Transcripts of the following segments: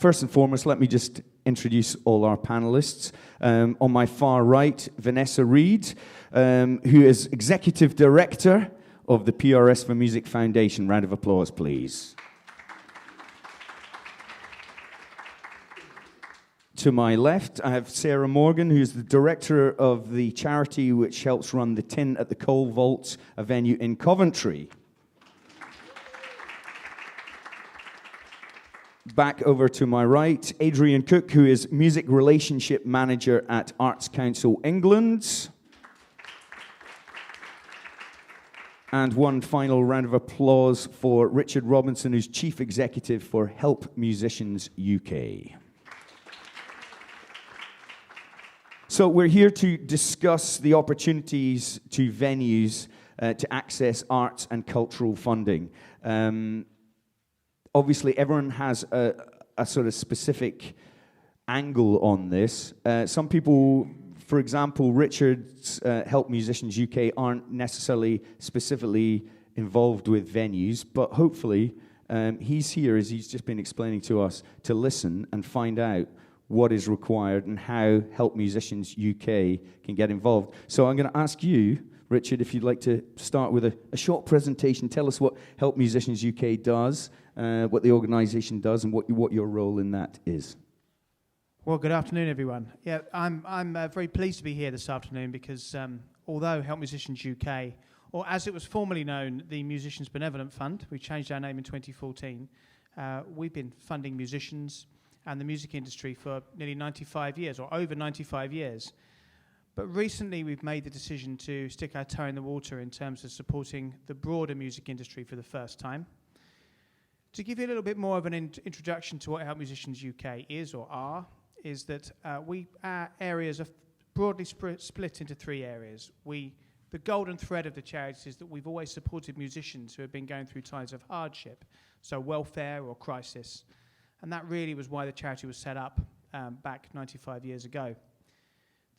First and foremost, let me just introduce all our panelists. On my far right, Vanessa Reid, who is Executive Director of the PRS for Music Foundation. Round of applause, please. To my left, I have Sarah Morgan, who's the director of the charity which helps run the Tin at the Coal Vaults, a venue in Coventry. Back over to my right, Adrian Cooke, who is Music Relationship Manager at Arts Council England. And one final round of applause for Richard Robinson, who's Chief Executive for Help Musicians UK. So we're here to discuss the opportunities to venues to access arts and cultural funding. Obviously, everyone has a sort of specific angle on this. Some people, for example, Richard's Help Musicians UK aren't necessarily specifically involved with venues, but hopefully he's here, as he's just been explaining to us, to listen and find out what is required and how Help Musicians UK can get involved. So I'm going to ask you, Richard, if you'd like to start with a short presentation. Tell us what Help Musicians UK does, what the organisation does, and what your role in that is. Well, good afternoon, everyone. Yeah, I'm very pleased to be here this afternoon because although Help Musicians UK, or as it was formerly known, the Musicians Benevolent Fund, we changed our name in 2014, we've been funding musicians and the music industry for nearly 95 years, or over 95 years. But recently we've made the decision to stick our toe in the water in terms of supporting the broader music industry for the first time. To give you a little bit more of an introduction to what Help Musicians UK is or are, is that our areas are broadly split into three areas. The golden thread of the charity is that we've always supported musicians who have been going through times of hardship, so welfare or crisis. And that really was why the charity was set up back 95 years ago.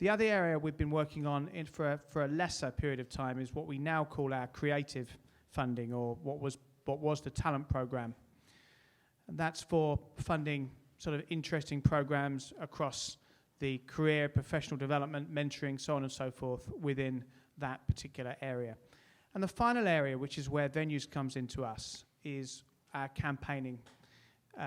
The other area we've been working on for a lesser period of time is what we now call our creative funding, or what was the talent program. And that's for funding sort of interesting programs across the career, professional development, mentoring, so on and so forth within that particular area. And the final area, which is where venues comes into us, is our campaigning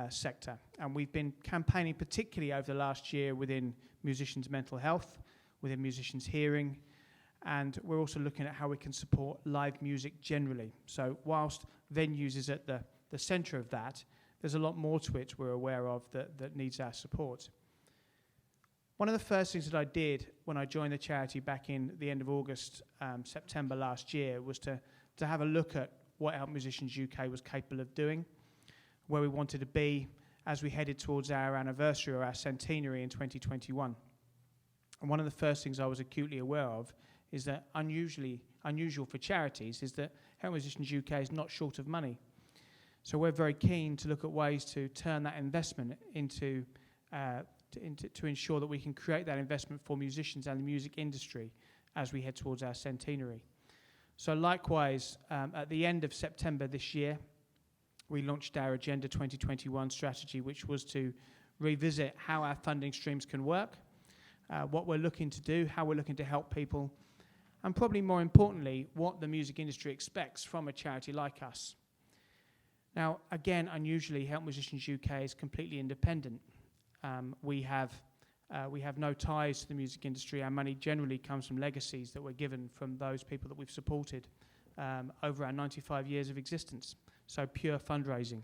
sector. And we've been campaigning particularly over the last year within musicians' mental health, within musicians' hearing, and we're also looking at how we can support live music generally. So whilst venues is at the centre of that, there's a lot more to it we're aware of that needs our support. One of the first things that I did when I joined the charity back in the end of August, September last year, was to have a look at what Help Musicians UK was capable of doing, where we wanted to be as we headed towards our anniversary or our centenary in 2021. And one of the first things I was acutely aware of is that unusual for charities is that Help Musicians UK is not short of money. So we're very keen to look at ways to turn that investment to ensure that we can create that investment for musicians and the music industry as we head towards our centenary. So likewise, at the end of September this year, we launched our Agenda 2021 strategy, which was to revisit how our funding streams can work, what we're looking to do, how we're looking to help people, and probably more importantly, what the music industry expects from a charity like us. Now, again, unusually, Help Musicians UK is completely independent. We have no ties to the music industry. Our money generally comes from legacies that were given from those people that we've supported over our 95 years of existence. So pure fundraising.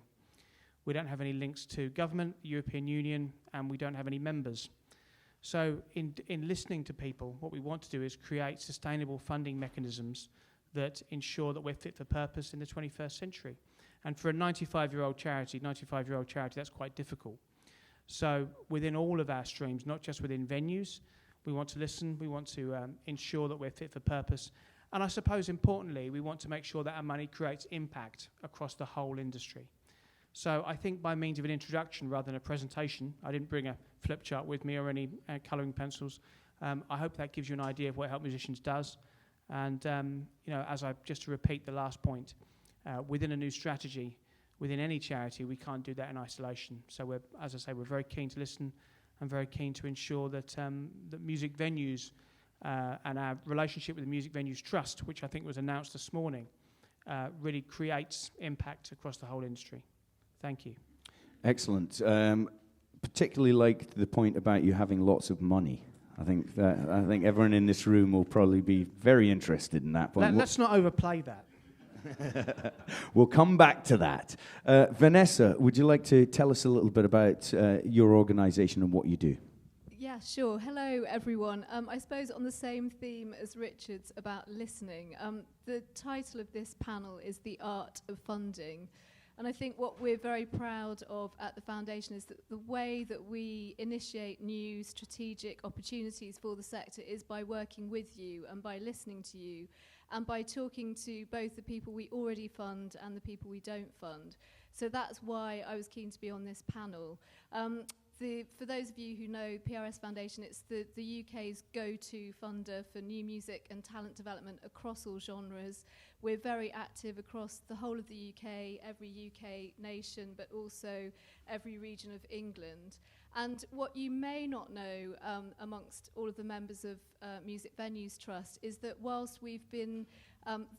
We don't have any links to government, the European Union, and we don't have any members. So in listening to people, what we want to do is create sustainable funding mechanisms that ensure that we're fit for purpose in the 21st century. And for a 95-year-old charity, that's quite difficult. So within all of our streams, not just within venues, we want to listen, we want to ensure that we're fit for purpose. And I suppose importantly, we want to make sure that our money creates impact across the whole industry. So I think by means of an introduction rather than a presentation, I didn't bring a flip chart with me or any colouring pencils. I hope that gives you an idea of what Help Musicians does. And just to repeat the last point, within a new strategy, within any charity, we can't do that in isolation. So we're, as I say, we're very keen to listen and very keen to ensure that that music venues and our relationship with the Music Venues Trust, which I think was announced this morning, really creates impact across the whole industry. Thank you. Excellent. Particularly like the point about you having lots of money. I think everyone in this room will probably be very interested in that point. Let's not overplay that. We'll come back to that. Vanessa, would you like to tell us a little bit about your organisation and what you do? Yeah, sure. Hello, everyone. I suppose on the same theme as Richard's about listening, the title of this panel is The Art of Funding. And I think what we're very proud of at the Foundation is that the way that we initiate new strategic opportunities for the sector is by working with you and by listening to you and by talking to both the people we already fund and the people we don't fund. So that's why I was keen to be on this panel. For those of you who know PRS Foundation, it's the UK's go-to funder for new music and talent development across all genres. We're very active across the whole of the UK, every UK nation, but also every region of England. And what you may not know amongst all of the members of Music Venues Trust is that whilst we've been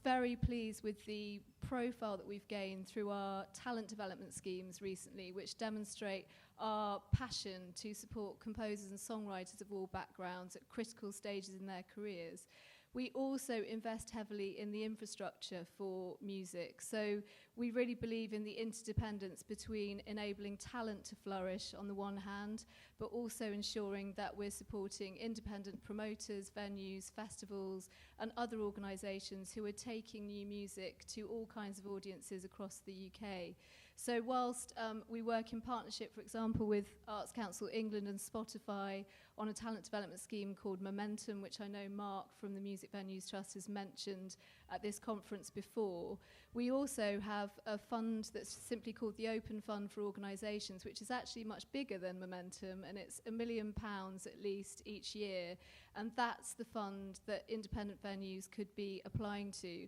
very pleased with the profile that we've gained through our talent development schemes recently, which demonstrate our passion to support composers and songwriters of all backgrounds at critical stages in their careers, we also invest heavily in the infrastructure for music. So we really believe in the interdependence between enabling talent to flourish on the one hand, but also ensuring that we're supporting independent promoters, venues, festivals, and other organisations who are taking new music to all kinds of audiences across the UK. So whilst we work in partnership, for example, with Arts Council England and Spotify on a talent development scheme called Momentum, which I know Mark from the Music Venues Trust has mentioned at this conference before, we also have a fund that's simply called the Open Fund for Organisations, which is actually much bigger than Momentum, and it's £1 million at least each year. And that's the fund that independent venues could be applying to.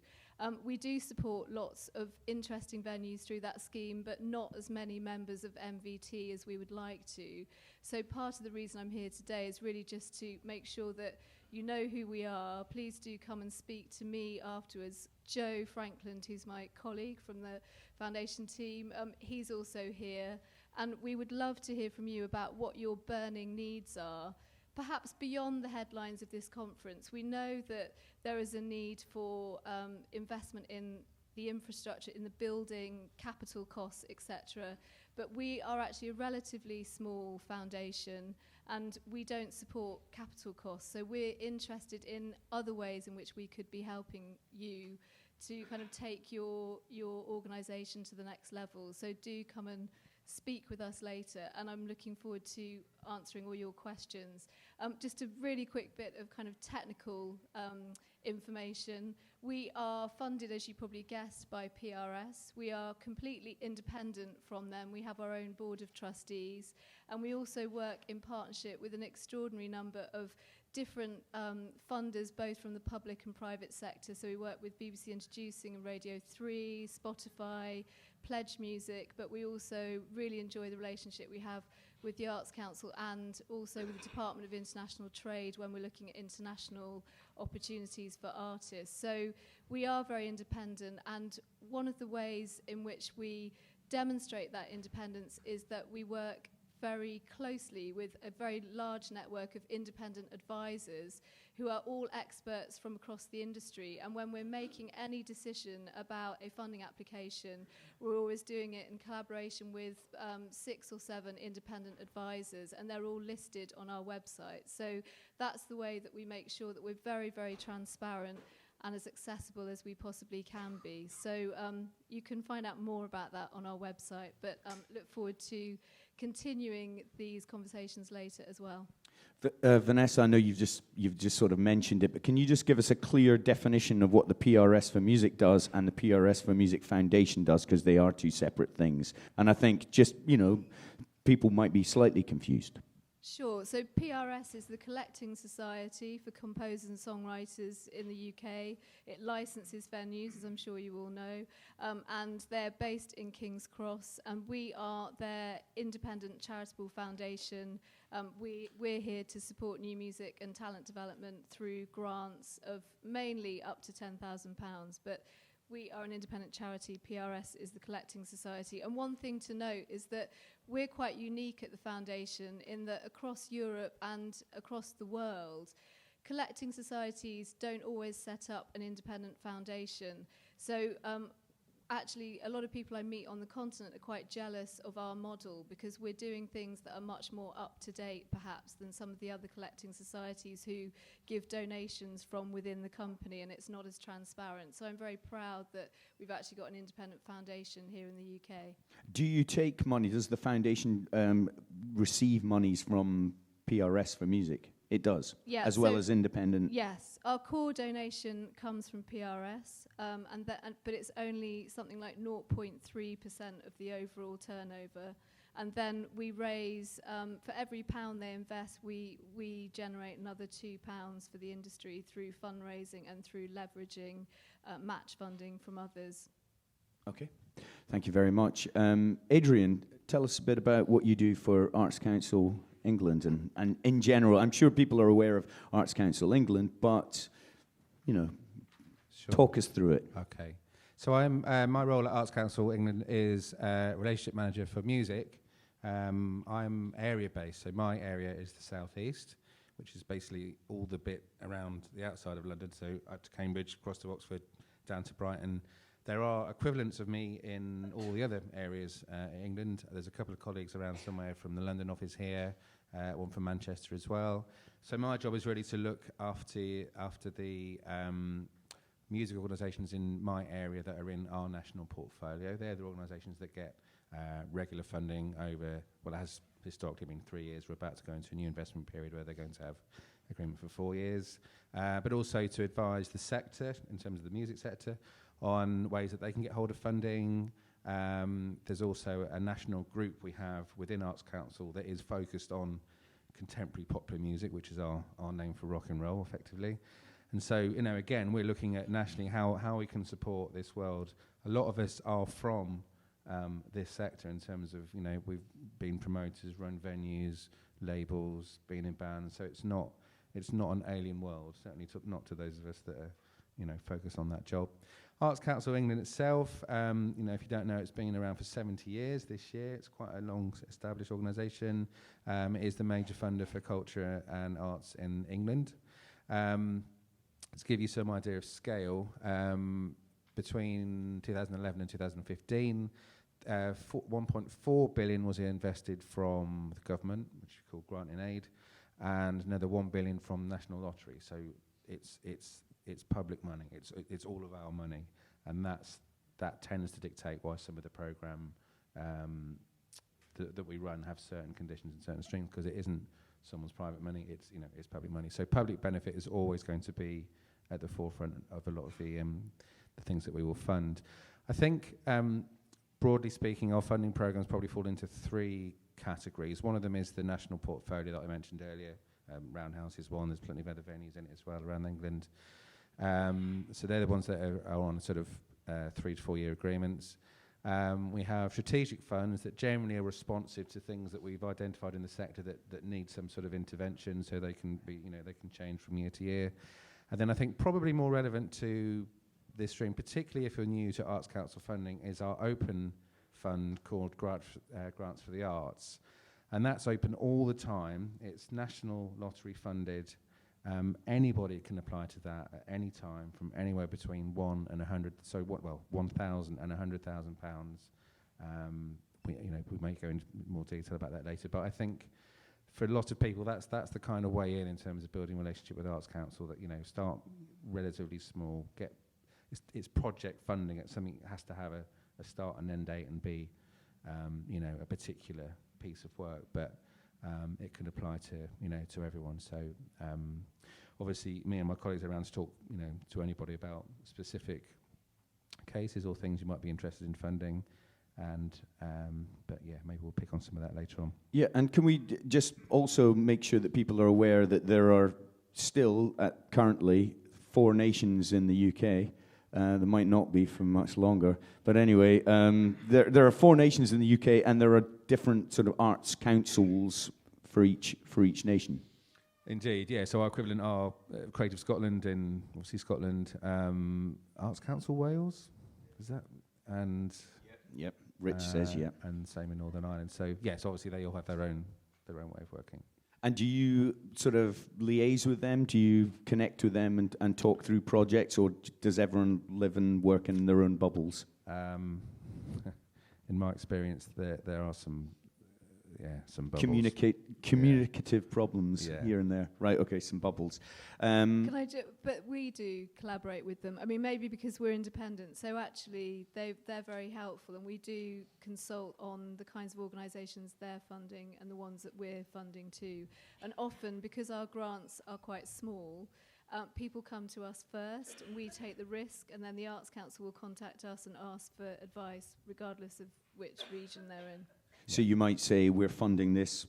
We do support lots of interesting venues through that scheme, but not as many members of MVT as we would like to. So part of the reason I'm here today is really just to make sure that you know who we are. Please do come and speak to me afterwards. Joe Franklin, who's my colleague from the Foundation team, he's also here. And we would love to hear from you about what your burning needs are. Perhaps beyond the headlines of this conference, we know that there is a need for investment in the infrastructure, in the building, capital costs, etc. But we are actually a relatively small foundation and we don't support capital costs. So we're interested in other ways in which we could be helping you to kind of take your organisation to the next level. So do come and speak with us later, and I'm looking forward to answering all your questions. Just a really quick bit of kind of technical information. We are funded, as you probably guessed, by PRS. We are completely independent from them. We have our own board of trustees, and we also work in partnership with an extraordinary number of different funders, both from the public and private sector. So we work with BBC Introducing and Radio 3, Spotify, Pledge Music, but we also really enjoy the relationship we have with the Arts Council and also with the Department of International Trade when we're looking at international opportunities for artists. So we are very independent, and one of the ways in which we demonstrate that independence is that we work very closely with a very large network of independent advisors who are all experts from across the industry. And when we're making any decision about a funding application, we're always doing it in collaboration with 6 or 7 independent advisors, and they're all listed on our website. So that's the way that we make sure that we're very, very transparent and as accessible as we possibly can be. So you can find out more about that on our website, but look forward to continuing these conversations later as well. Vanessa, I know you've just sort of mentioned it, but can you just give us a clear definition of what the PRS for Music does and the PRS for Music Foundation does, because they are two separate things. And I think just, people might be slightly confused. Sure. So PRS is the Collecting Society for Composers and Songwriters in the UK. It licenses venues, as I'm sure you all know, and they're based in King's Cross, and we are their independent charitable foundation. We're here to support new music and talent development through grants of mainly up to £10,000, but we are an independent charity. PRS is the Collecting Society. And one thing to note is that we're quite unique at the foundation in that across Europe and across the world, collecting societies don't always set up an independent foundation. So actually, a lot of people I meet on the continent are quite jealous of our model because we're doing things that are much more up to date, perhaps, than some of the other collecting societies who give donations from within the company, and it's not as transparent. So I'm very proud that we've actually got an independent foundation here in the UK. Do you take money? Does the foundation receive monies from PRS for music? It does, Yeah, as well as independent. Yes, our core donation comes from PRS, but it's only something like 0.3% of the overall turnover. And then we raise, for every £1 they invest, we generate another £2 for the industry through fundraising and through leveraging match funding from others. Okay, thank you very much. Adrian, tell us a bit about what you do for Arts Council England and in general. I'm sure people are aware of Arts Council England, but, you know, Sure. Talk us through it. Okay. So I'm my role at Arts Council England is relationship manager for music. I'm area based, so my area is the southeast, which is basically all the bit around the outside of London, so up to Cambridge, across to Oxford, down to Brighton. There are equivalents of me in all the other areas in England. There's a couple of colleagues around somewhere from the London office here, one from Manchester as well. So my job is really to look after the music organisations in my area that are in our national portfolio. They're the organisations that get regular funding over, well, it has historically been 3 years. We're about to go into a new investment period where they're going to have agreement for 4 years. But also to advise the sector, in terms of the music sector, on ways that they can get hold of funding. There's also a national group we have within Arts Council that is focused on contemporary popular music, which is our name for rock and roll, effectively. And so, you know, again, we're looking at nationally how we can support this world. A lot of us are from this sector in terms of, you know, we've been promoters, run venues, labels, been in bands, so it's not an alien world, certainly not to those of us that are, you know, focused on that job. Arts Council England itself, you know, if you don't know, it's been around for 70 years this year. It's quite a long established organisation. It is the major funder for culture and arts in England. To give you some idea of scale, between 2011 and 2015, 1.4 billion was invested from the government, which is called grant in aid, and another 1 billion from National Lottery. So it's public money. It's all of our money, and that tends to dictate why some of the programme that we run have certain conditions and certain streams, because it isn't someone's private money. It's, you know, it's public money. So public benefit is always going to be at the forefront of a lot of the things that we will fund. I think, broadly speaking, our funding programmes probably fall into 3 categories. One of them is the national portfolio that I mentioned earlier. Roundhouse is one. There's plenty of other venues in it as well around England. So they're the ones that are on sort of 3 to 4 year agreements. We have strategic funds that generally are responsive to things that we've identified in the sector that need some sort of intervention, so they can be, you know, they can change from year to year. And then I think probably more relevant to this stream, particularly if you're new to Arts Council funding, is our open fund called Grants for the Arts. And that's open all the time. It's National Lottery funded. Anybody can apply to that at any time, from anywhere between 1 and 100. So 1,000 and 100,000 pounds. We may go into more detail about that later. But I think for a lot of people, that's the kind of way in terms of building a relationship with Arts Council. That, you know, start relatively small, get it's project funding. It's something that has to have a start and end date and be, you know, a particular piece of work. But it can apply to, you know, to everyone. So obviously, me and my colleagues are around to talk, you know, to anybody about specific cases or things you might be interested in funding. And but yeah, maybe we'll pick on some of that later on. Yeah, and can we just also make sure that people are aware that there are still currently 4 nations in the UK. There might not be for much longer, but anyway, there are 4 nations in the UK, and there are different sort of arts councils for each nation. Indeed, yeah. So our equivalent are Creative Scotland in obviously Scotland, Arts Council Wales, is that? And Yep. Rich says yeah. And same in Northern Ireland. So yes, obviously they all have their own way of working. And do you sort of liaise with them? Do you connect with them and talk through projects, or does everyone live and work in their own bubbles? In my experience, there are some bubbles. Communicative problems here and there. Right, okay, some bubbles. But we do collaborate with them. I mean, maybe because we're independent, so actually they're very helpful, and we do consult on the kinds of organisations they're funding and the ones that we're funding too. And often, because our grants are quite small, people come to us first, and we take the risk, and then the Arts Council will contact us and ask for advice, regardless of which region they're in. So you might say, we're funding this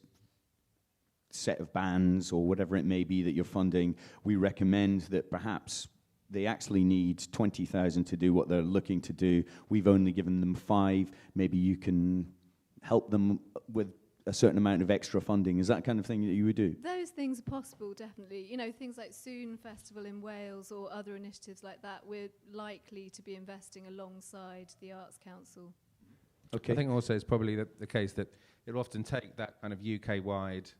set of bands or whatever it may be that you're funding. We recommend that perhaps they actually need 20,000 to do what they're looking to do. We've only given them 5. Maybe you can help them with a certain amount of extra funding. Is that kind of thing that you would do? Those things are possible, definitely. You know, things like Soon Festival in Wales or other initiatives like that, we're likely to be investing alongside the Arts Council. Okay. I think also it's probably the case that it'll often take that kind of UK-wide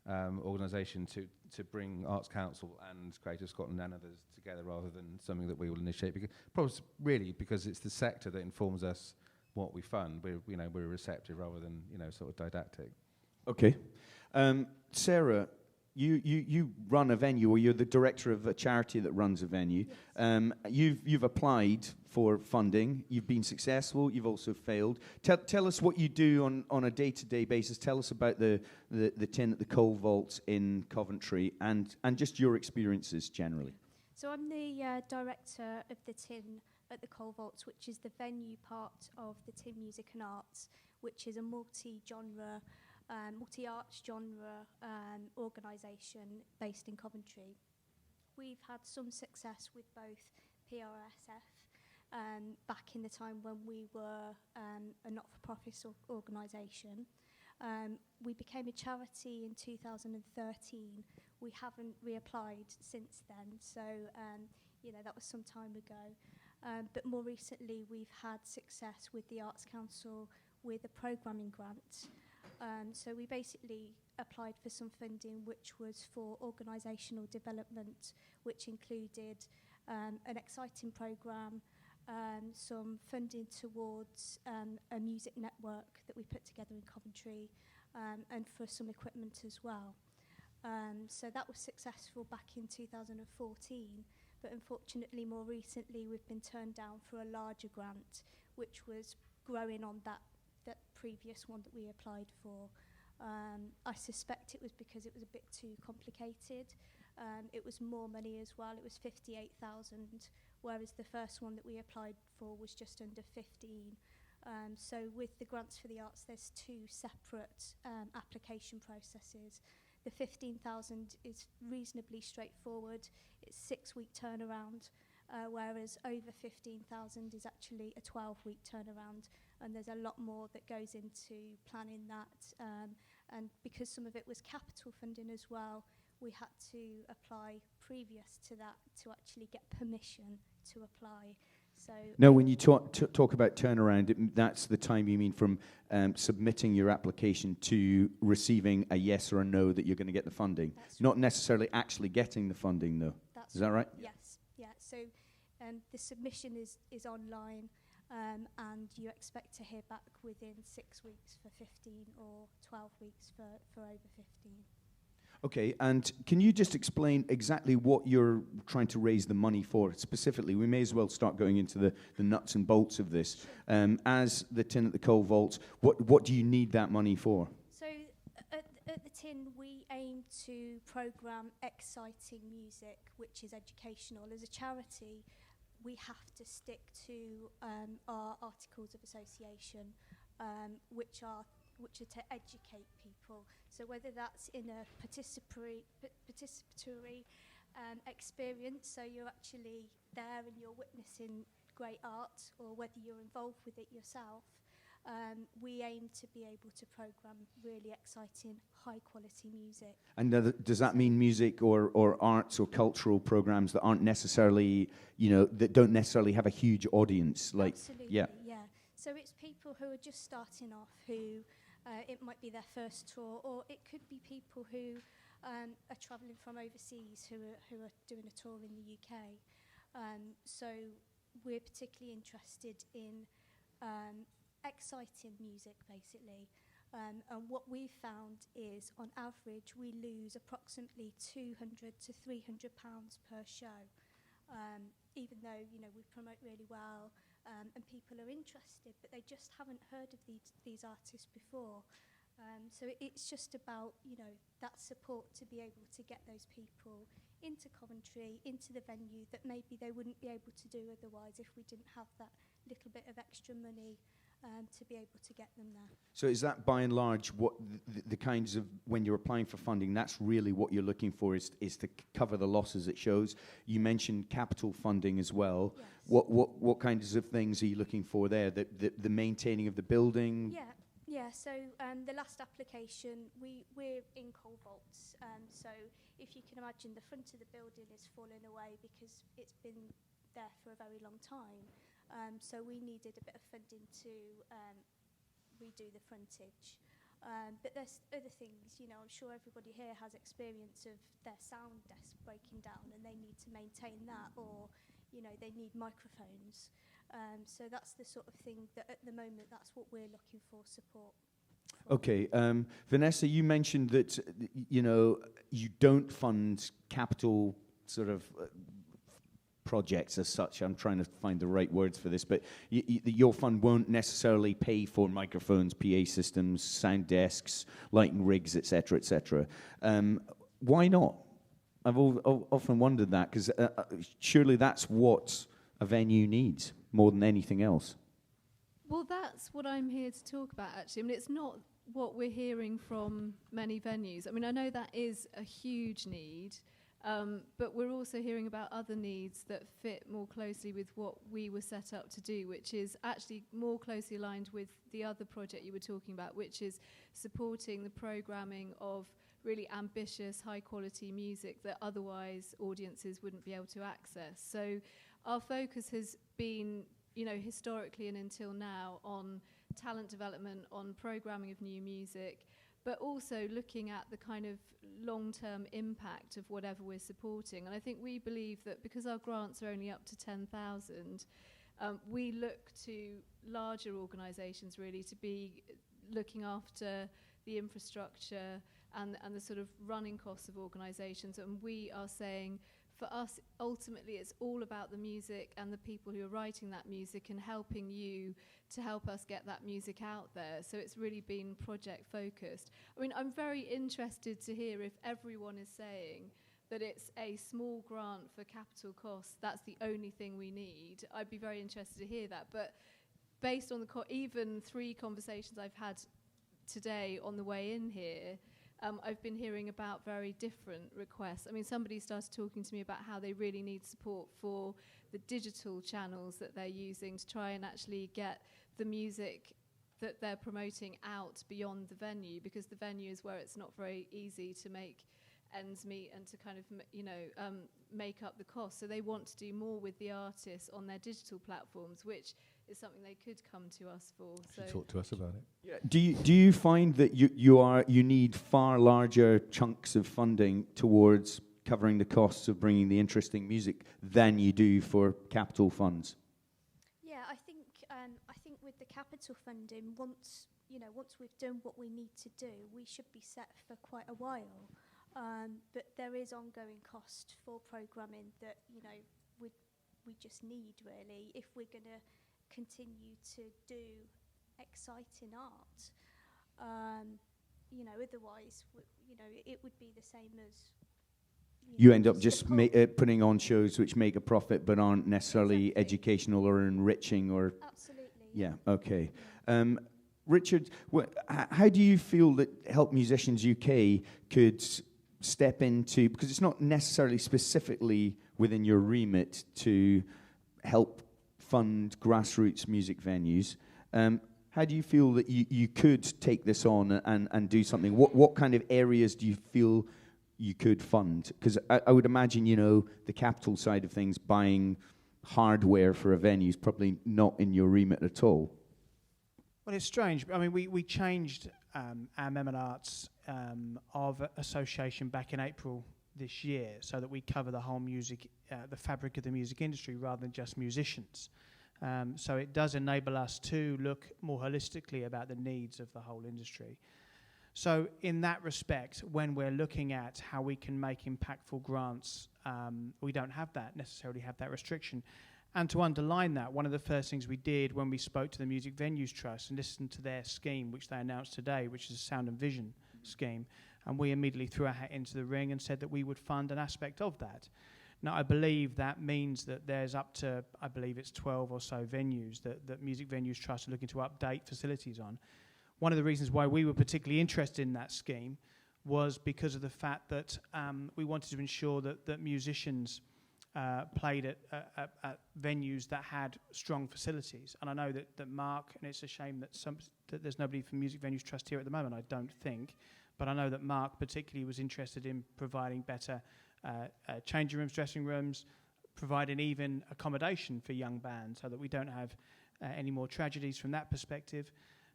organisation to bring Arts Council and Creative Scotland and others together, rather than something that we will initiate. Because it's the sector that informs us what we fund. We're receptive rather than sort of didactic. Okay, Sarah, you run a venue, or you're the director of a charity that runs a venue. Yes. You've applied for funding. You've been successful. You've also failed. Tell us what you do on a day-to-day basis. Tell us about the tin at the coal vaults in Coventry, and just your experiences generally. So I'm the director of the tin at the coal vaults, which is the venue part of the Tin Music and Arts, which is a multi-genre, multi-arts genre organisation based in Coventry. We've had some success with both PRSF back in the time when we were a not-for-profit organisation. We became a charity in 2013. We haven't reapplied since then, so that was some time ago. But more recently, we've had success with the Arts Council with a programming grant. So we basically applied for some funding, which was for organisational development, which included an exciting programme, some funding towards a music network that we put together in Coventry, and for some equipment as well. So that was successful back in 2014. But unfortunately, more recently, we've been turned down for a larger grant, which was growing on that previous one that we applied for. I suspect it was because it was a bit too complicated. It was more money as well. It was 58,000, whereas the first one that we applied for was just under 15. So with the grants for the arts, there's 2 separate application processes. The 15,000 is reasonably straightforward. It's 6-week turnaround, whereas over 15,000 is actually a 12-week turnaround, and there's a lot more that goes into planning that. And because some of it was capital funding as well, we had to apply previous to that to actually get permission to apply. So now, when you talk about turnaround, that's the time you mean from submitting your application to receiving a yes or a no that you're going to get the funding, not necessarily actually getting the funding, though. Is that right? Yes, yeah. So the submission is online, and you expect to hear back within 6 weeks for 15 or 12 weeks for over 15. Okay, and can you just explain exactly what you're trying to raise the money for specifically? We may as well start going into the nuts and bolts of this. As the Tin at the Coal Vaults, what do you need that money for? So at the Tin, we aim to programme exciting music, which is educational. As a charity, we have to stick to our articles of association, which are to educate people. So whether that's in a participatory experience, so you're actually there and you're witnessing great art, or whether you're involved with it yourself, we aim to be able to program really exciting, high-quality music. And does that mean music or arts or cultural programs that aren't necessarily, that don't necessarily have a huge audience? Absolutely, yeah. So it's people who are just starting off, who it might be their first tour, or it could be people who are travelling from overseas, who are doing a tour in the UK. So we're particularly interested in exciting music, basically. And what we've found is, on average, we lose approximately £200 to £300 per show, even though we promote really well and people are interested, but they just haven't heard of these artists before. So it's just about that support to be able to get those people into Coventry, into the venue that maybe they wouldn't be able to do otherwise if we didn't have that little bit of extra money to be able to get them there. So is that by and large what the kinds of, when you're applying for funding, that's really what you're looking for, is to cover the losses it shows? You mentioned capital funding as well. Yes. What kinds of things are you looking for there? The maintaining of the building? Yeah. So the last application, we're in coal vaults. So if you can imagine, the front of the building is falling away because it's been there for a very long time. So we needed a bit of funding to redo the frontage. But there's other things, I'm sure everybody here has experience of their sound desk breaking down and they need to maintain that, or, they need microphones. So that's the sort of thing that at the moment, that's what we're looking for support for. Okay, Vanessa, you mentioned that, you don't fund capital sort of projects as such. I'm trying to find the right words for this, but your fund won't necessarily pay for microphones, PA systems, sound desks, lighting rigs, etc., etc. Why not? I've often wondered that, because surely that's what a venue needs more than anything else. Well, that's what I'm here to talk about, actually. I mean, it's not what we're hearing from many venues. I mean, I know that is a huge need, but we're also hearing about other needs that fit more closely with what we were set up to do, which is actually more closely aligned with the other project you were talking about, which is supporting the programming of really ambitious, high-quality music that otherwise audiences wouldn't be able to access. So our focus has been, historically and until now, on talent development, on programming of new music, but also looking at the kind of long-term impact of whatever we're supporting. And I think we believe that because our grants are only up to 10,000, we look to larger organisations really to be looking after the infrastructure and the sort of running costs of organisations. And we are saying, for us, ultimately, it's all about the music and the people who are writing that music and helping you to help us get that music out there. So it's really been project focused. I mean, I'm very interested to hear if everyone is saying that it's a small grant for capital costs, that's the only thing we need. I'd be very interested to hear that. But based on even 3 conversations I've had today on the way in here, I've been hearing about very different requests. I mean, somebody started talking to me about how they really need support for the digital channels that they're using to try and actually get the music that they're promoting out beyond the venue, because the venue is where it's not very easy to make ends meet and to kind of, make up the cost. So they want to do more with the artists on their digital platforms, which is something they could come to us for. So talk to us about it. Yeah. Do you find that you need far larger chunks of funding towards covering the costs of bringing the interesting music than you do for capital funds? Yeah, I think with the capital funding, once we've done what we need to do, we should be set for quite a while. But there is ongoing cost for programming that we just need, really, if we're going to continue to do exciting art. Otherwise, it would be the same as You end up just putting on shows which make a profit but aren't necessarily Exactly. educational or enriching or... Absolutely. Yeah, okay. Richard, how do you feel that Help Musicians UK could step into, because it's not necessarily specifically within your remit to help fund grassroots music venues, how do you feel that you could take this on and do something? What kind of areas do you feel you could fund? Because I would imagine, you know, the capital side of things, buying hardware for a venue is probably not in your remit at all. Well, it's strange. I mean, we changed our Mem and Arts of association back in April this year so that we cover the whole music, the fabric of the music industry rather than just musicians. So it does enable us to look more holistically about the needs of the whole industry. So in that respect, when we're looking at how we can make impactful grants, we don't necessarily have that restriction. And to underline that, one of the first things we did when we spoke to the Music Venues Trust and listened to their scheme, which they announced today, which is a Sound and Vision scheme, and we immediately threw our hat into the ring and said that we would fund an aspect of that. Now, I believe that means that there's up to, I believe it's 12 or so venues that Music Venues Trust are looking to update facilities on. One of the reasons why we were particularly interested in that scheme was because of the fact that we wanted to ensure that musicians played at venues that had strong facilities. And I know that Mark, and it's a shame that there's nobody from Music Venues Trust here at the moment, I don't think, but I know that Mark particularly was interested in providing better changing rooms, dressing rooms, providing even accommodation for young bands so that we don't have any more tragedies from that perspective.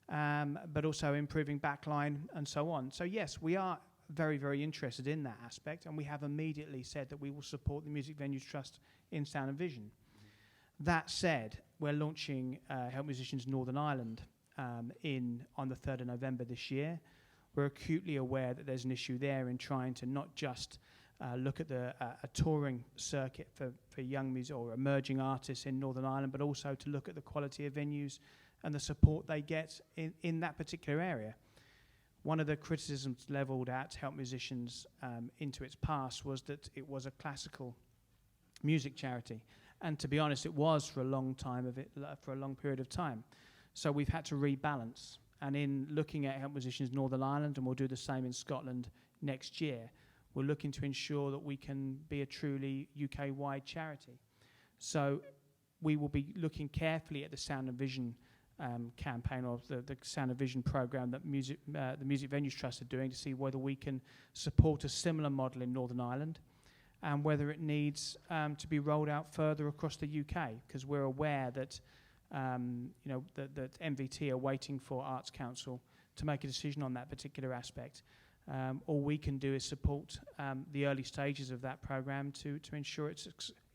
But also improving backline and so on. So yes, we are very, very interested in that aspect, and we have immediately said that we will support the Music Venues Trust in Sound and Vision. That said, we're launching Help Musicians Northern Ireland on the 3rd of November this year. We're acutely aware that there's an issue there in trying to not just look at a touring circuit for young music or emerging artists in Northern Ireland, but also to look at the quality of venues and the support they get in that particular area. One of the criticisms levelled at Help Musicians into its past was that it was a classical music charity. And to be honest, it was for a long time for a long period of time. So we've had to rebalance. And in looking at Help Musicians Northern Ireland, and we'll do the same in Scotland next year, we're looking to ensure that we can be a truly UK-wide charity. So we will be looking carefully at the Sound and Vision campaign, or the Sound and Vision program that the Music Venues Trust are doing, to see whether we can support a similar model in Northern Ireland and whether it needs to be rolled out further across the UK, because we're aware that that MVT are waiting for Arts Council to make a decision on that particular aspect. All we can do is support the early stages of that program to ensure it's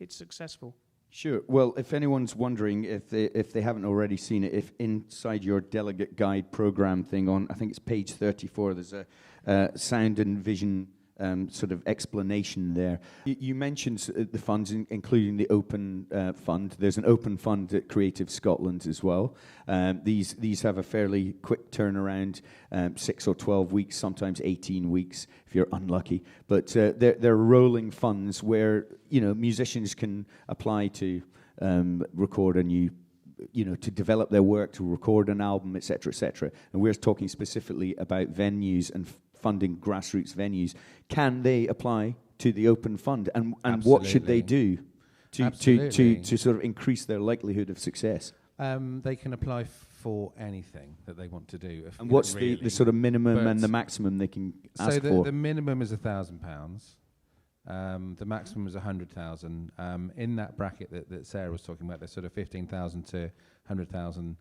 successful. Sure. Well, if anyone's wondering if they haven't already seen it, if inside your delegate guide program thing on, I think it's page 34, there's a sound and vision sort of explanation there. You mentioned the funds, including the open fund. There's an open fund at Creative Scotland as well. These have a fairly quick turnaround, 6 or 12 weeks, sometimes 18 weeks if you're unlucky. But they're rolling funds where musicians can apply to record a new, to develop their work, to record an album, etc., etc. And we're talking specifically about venues and funding grassroots venues. Can they apply to the open fund, and what should they do to sort of increase their likelihood of success? They can apply for anything that they want to do. And what's the sort of minimum and the maximum they can ask for? So the minimum is £1,000. The maximum is 100,000. In that bracket that Sarah was talking about, there's sort of 15,000 to 100,000.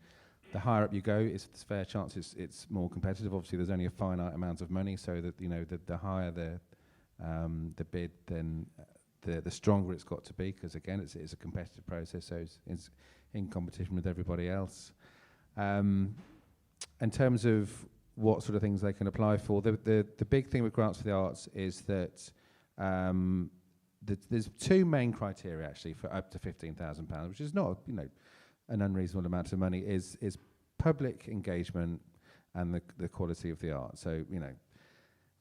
The higher up you go, it's a fair chance it's more competitive. Obviously, there's only a finite amount of money, so that the higher the bid, then the stronger it's got to be. Because again, it's a competitive process, so it's in competition with everybody else. In terms of what sort of things they can apply for, the big thing with grants for the arts is that there's two main criteria actually for up to £15,000, which is not an unreasonable amount of money, is public engagement and the quality of the art. So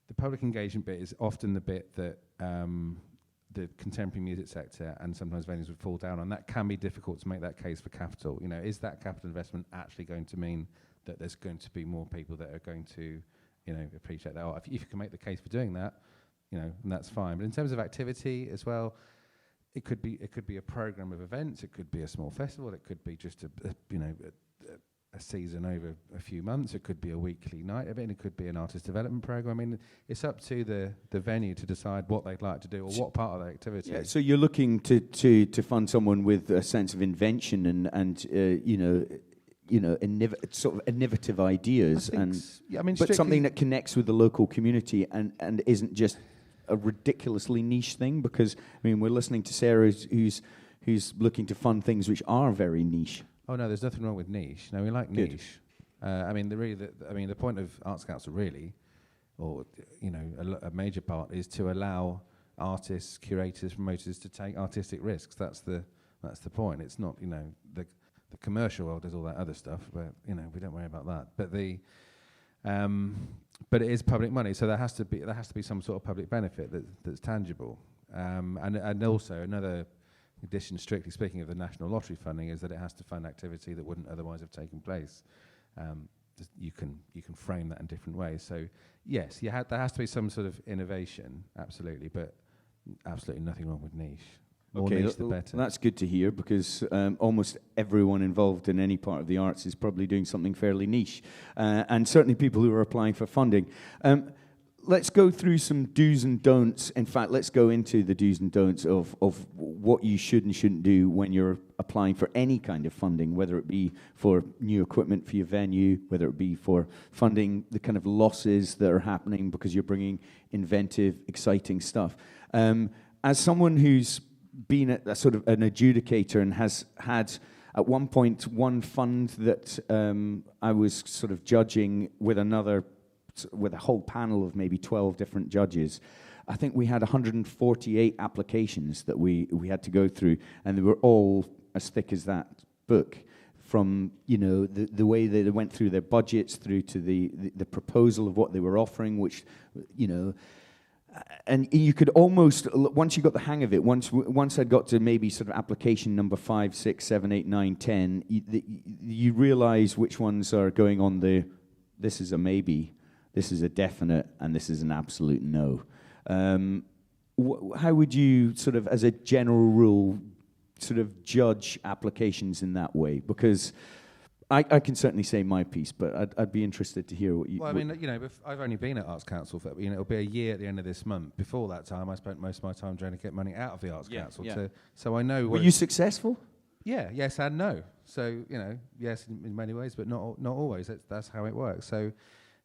the public engagement bit is often the bit that the contemporary music sector and sometimes venues would fall down on. That can be difficult to make that case for capital. You know, is that capital investment actually going to mean that there's going to be more people that are going to, you know, appreciate that art? If you can make the case for doing that, you know, and that's fine. But in terms of activity as well, it could be a program of events. It could be a small festival. It could be just a season over a few months. It could be a weekly night event. It could be an artist development program. I mean, it's up to the venue to decide what they'd like to do or what part of their activity. Yeah, so you're looking to fund someone with a sense of invention and sort of innovative ideas, but something that connects with the local community and isn't just a ridiculously niche thing. Because I mean, we're listening to Sarah who's looking to fund things which are very niche. Oh no, there's nothing wrong with niche. No, we like niche. The point of Arts Council really, or you know, a major part is to allow artists, curators, promoters to take artistic risks. That's the point. It's not, you know, the commercial world does all that other stuff, but you know, we don't worry about that. But it is public money, so there has to be some sort of public benefit that's tangible. And also another addition, strictly speaking, of the national lottery funding is that it has to fund activity that wouldn't otherwise have taken place. You can frame that in different ways. So yes, there has to be some sort of innovation, absolutely, but absolutely nothing wrong with niche. More niche, the better. That's good to hear, because almost everyone involved in any part of the arts is probably doing something fairly niche, and certainly people who are applying for funding. Let's go through some do's and don'ts. In fact, let's go into the do's and don'ts of what you should and shouldn't do when you're applying for any kind of funding, whether it be for new equipment for your venue, whether it be for funding the kind of losses that are happening because you're bringing inventive, exciting stuff. As someone who's been a sort of an adjudicator and has had at one point one fund that I was sort of judging with a whole panel of maybe 12 different judges. I think we had 148 applications that we had to go through, and they were all as thick as that book, from, you know, the way they went through their budgets through to the proposal of what they were offering, which, you know, and you could almost, once you got the hang of it, once I'd got to maybe sort of application number 5, 6, 7, 8, 9, 10, you realize which ones are going on this is a maybe, this is a definite, and this is an absolute no. How would you sort of, as a general rule, sort of judge applications in that way? Because I can certainly say my piece, but I'd be interested to hear what you... Well, I mean, you know, I've only been at Arts Council for, you know, it'll be a year at the end of this month. Before that time, I spent most of my time trying to get money out of the Arts Council. Yeah. So I know... Were you successful? Yeah, yes and no. So, you know, yes in many ways, but not always. That's how it works. So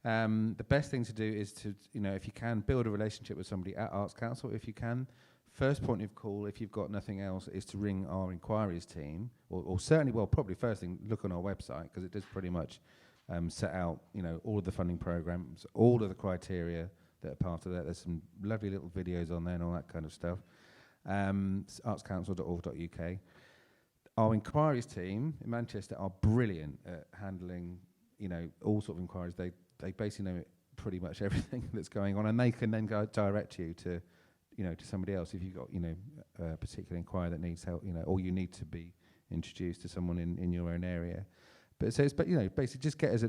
the best thing to do is to, you know, if you can, build a relationship with somebody at Arts Council. If you can, first point of call, if you've got nothing else, is to ring our inquiries team, or certainly, well, probably first thing, look on our website, because it does pretty much set out, you know, all of the funding programs, all of the criteria that are part of that. There's some lovely little videos on there and all that kind of stuff. artscouncil.org.uk. Our inquiries team in Manchester are brilliant at handling, you know, all sort of inquiries. They basically know pretty much everything that's going on, and they can then go direct you to, you know, to somebody else if you've got, you know, a particular inquiry that needs help, you know, or you need to be introduced to someone in your own area. But you know, basically just get as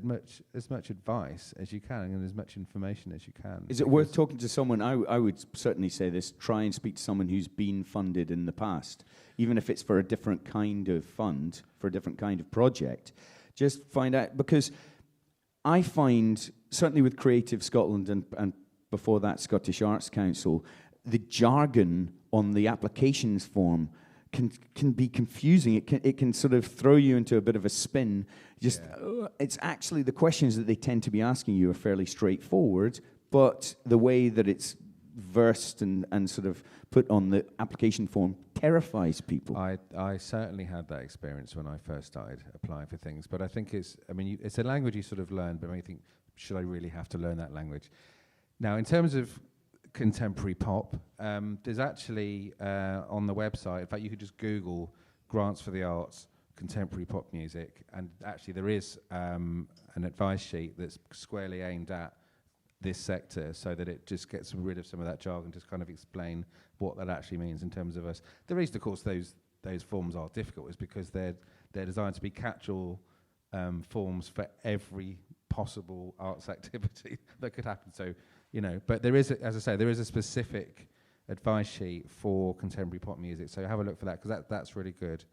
much advice as you can and as much information as you can. Is it worth talking to someone? I would certainly say this: try and speak to someone who's been funded in the past, even if it's for a different kind of fund, for a different kind of project. Just find out, because I find, certainly with Creative Scotland and before that Scottish Arts Council, the jargon on the applications form can be confusing. It can sort of throw you into a bit of a spin. It's actually, the questions that they tend to be asking you are fairly straightforward, but the way that it's versed and sort of put on the application form terrifies people. I certainly had that experience when I first started applying for things, but I think it's a language you sort of learn, but I think, should I really have to learn that language? Now, in terms of contemporary pop, there's actually on the website, in fact you could just Google grants for the arts contemporary pop music, and actually there is an advice sheet that's squarely aimed at this sector, so that it just gets rid of some of that jargon, just kind of explain what that actually means in terms of us. The reason, of course, those forms are difficult is because they're designed to be catch-all forms for every possible arts activity that could happen. So, but there is, as I say, there is a specific advice sheet for contemporary pop music. So have a look for that, because that's really good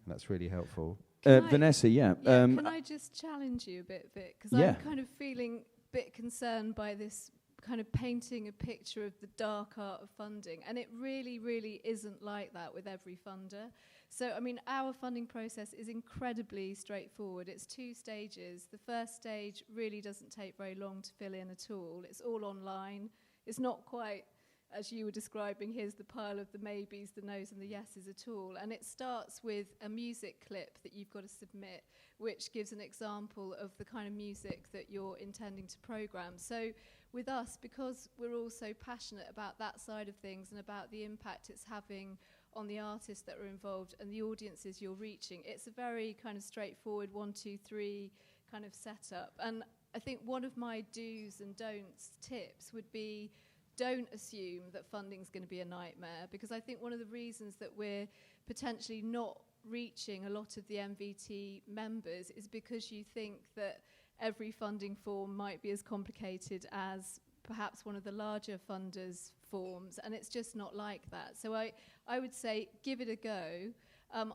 and that's really helpful. Vanessa, can I just challenge you a bit, Vic? Because yeah. I'm kind of feeling a bit concerned by this kind of painting a picture of the dark art of funding, and it really, really isn't like that with every funder. So, I mean, our funding process is incredibly straightforward. It's 2 stages. The first stage really doesn't take very long to fill in at all. It's all online. It's not quite, as you were describing, here's the pile of the maybes, the no's and the yeses at all. And it starts with a music clip that you've got to submit, which gives an example of the kind of music that you're intending to program. So with us, because we're all so passionate about that side of things and about the impact it's having on the artists that are involved and the audiences you're reaching, it's a very kind of straightforward 1, 2, 3 kind of setup. And I think one of my do's and don'ts tips would be, don't assume that funding's going to be a nightmare, because I think one of the reasons that we're potentially not reaching a lot of the MVT members is because you think that every funding form might be as complicated as perhaps one of the larger funders' forms, and it's just not like that. So I would say give it a go.